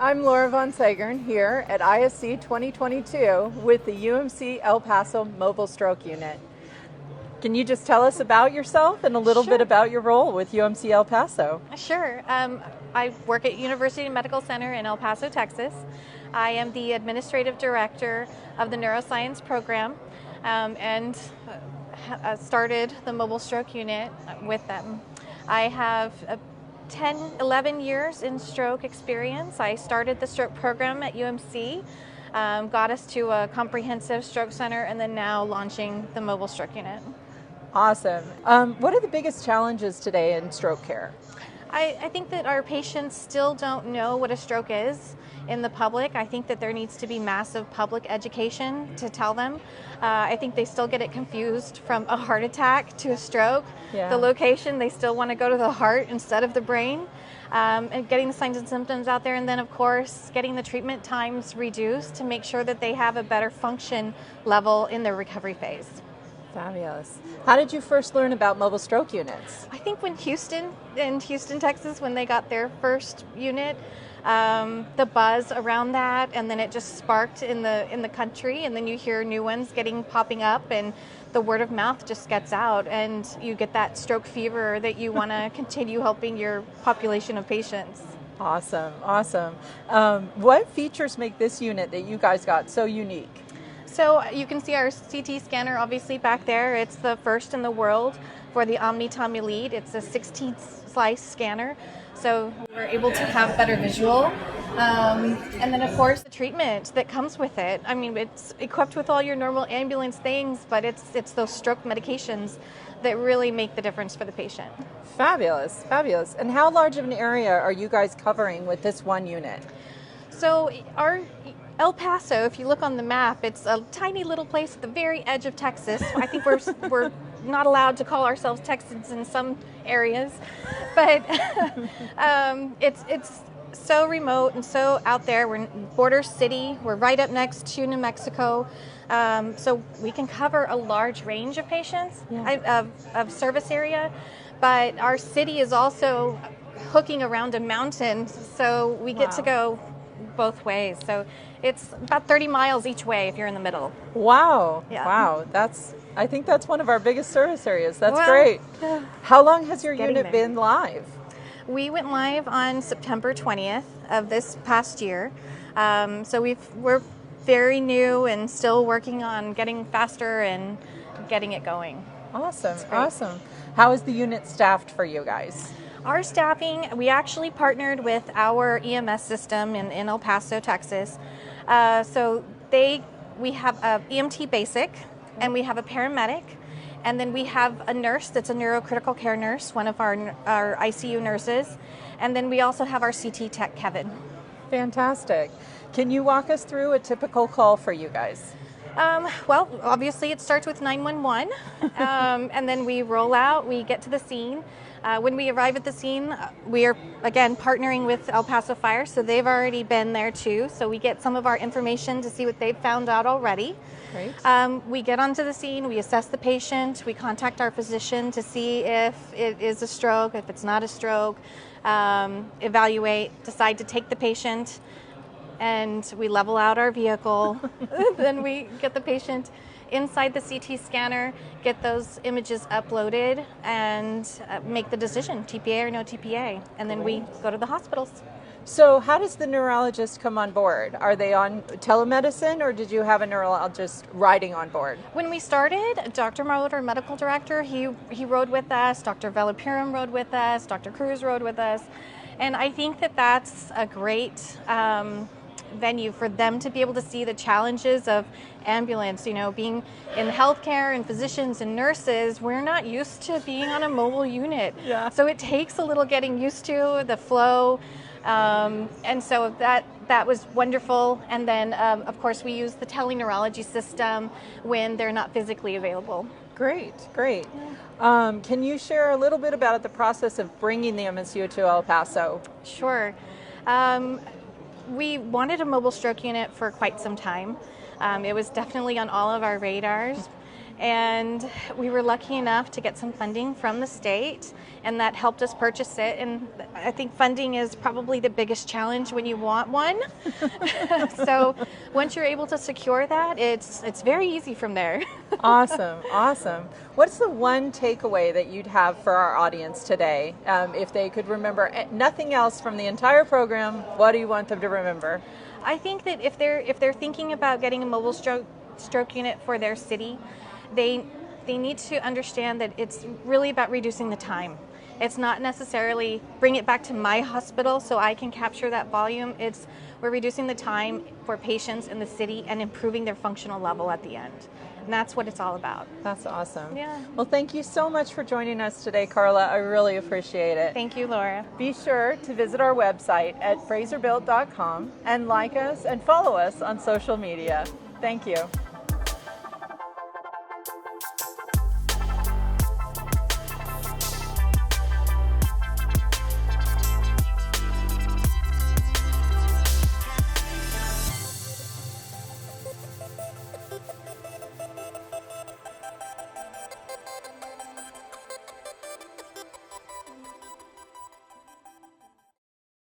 I'm Laura Von Sagern here at ISC 2022 with the UMC El Paso Mobile Stroke Unit. Can you just tell us about yourself and a little bit about your role with UMC El Paso? Sure. I work at University Medical Center in El Paso, Texas. I am the administrative director of the Neuroscience Program and started the mobile stroke unit with them. I have 11 years in stroke experience. I started the stroke program at UMC, got us to a comprehensive stroke center, and then now launching the mobile stroke unit. Awesome. What are the biggest challenges today in stroke care? I think that our patients still don't know what a stroke is in the public. I think that there needs to be massive public education to tell them. I think they still get it confused from a heart attack to a stroke. The location, they still want to go to the heart instead of the brain. And getting the signs and symptoms out there, and then of course getting the treatment times reduced to make sure that they have a better function level in their recovery phase. Fabulous. How did you first learn about mobile stroke units? I think when in Houston, Texas, when they got their first unit, the buzz around that, and then it just sparked in the country, and then you hear new ones popping up, and the word of mouth just gets out, and you get that stroke fever that you want to continue helping your population of patients. Awesome, awesome. What features make this unit that you guys got so unique? So you can see our CT scanner obviously back there. It's the first in the world for the Omni-Tommy lead. It's a 16-slice scanner, so we're able to have better visual. And then of course the treatment that comes with it. I mean, it's equipped with all your normal ambulance things, but it's those stroke medications that really make the difference for the patient. Fabulous, fabulous. And how large of an area are you guys covering with this one unit? So our El Paso, if you look on the map, it's a tiny little place at the very edge of Texas. I think we're not allowed to call ourselves Texans in some areas, but it's so remote and so out there. We're in border city. We're right up next to New Mexico, so we can cover a large range of patients of service area. But our city is also hooking around a mountain, so we get to go both ways. So it's about 30 miles each way if you're in the middle. Wow. Yeah. Wow. I think that's one of our biggest service areas. That's great. How long has your unit been live? We went live on September 20th of this past year. So we're very new and still working on getting faster and getting it going. Awesome. Awesome. How is the unit staffed for you guys? Our staffing, we actually partnered with our EMS system in El Paso, Texas. So we have a EMT basic, and we have a paramedic, and then we have a nurse that's a neurocritical care nurse, one of our ICU nurses, and then we also have our CT tech, Kevin. Fantastic. Can you walk us through a typical call for you guys? Well, obviously it starts with 911, and then we roll out, we get to the scene. When we arrive at the scene, we are, again, partnering with El Paso Fire, so they've already been there too, so we get some of our information to see what they've found out already. Great. We get onto the scene, we assess the patient, we contact our physician to see if it is a stroke, if it's not a stroke, evaluate, decide to take the patient, and we level out our vehicle. Then we get the patient inside the CT scanner, get those images uploaded, and make the decision, TPA or no TPA. And then we go to the hospitals. So how does the neurologist come on board? Are they on telemedicine, or did you have a neurologist riding on board? When we started, Dr. Marwood, our medical director, he rode with us, Dr. Vellapiram rode with us, Dr. Cruz rode with us. And I think that that's a great venue for them to be able to see the challenges of ambulance. You know, being in healthcare and physicians and nurses, we're not used to being on a mobile unit. So it takes a little getting used to the flow. And so that was wonderful. And then, of course, we use the teleneurology system when they're not physically available. Great, great. Can you share a little bit about the process of bringing the MSU to El Paso? Sure. We wanted a mobile stroke unit for quite some time. It was definitely on all of our radars. And we were lucky enough to get some funding from the state, and that helped us purchase it. And I think funding is probably the biggest challenge when you want one. So once you're able to secure that, it's very easy from there. Awesome, awesome. What's the one takeaway that you'd have for our audience today? If they could remember nothing else from the entire program, what do you want them to remember? I think that if they're thinking about getting a mobile stroke unit for their city, they need to understand that it's really about reducing the time. It's not necessarily bring it back to my hospital so I can capture that volume. We're reducing the time for patients in the city and improving their functional level at the end. And that's what it's all about. That's awesome. Yeah. Well, thank you so much for joining us today, Carla. I really appreciate it. Thank you, Laura. Be sure to visit our website at frazerbilt.com and like us and follow us on social media. Thank you.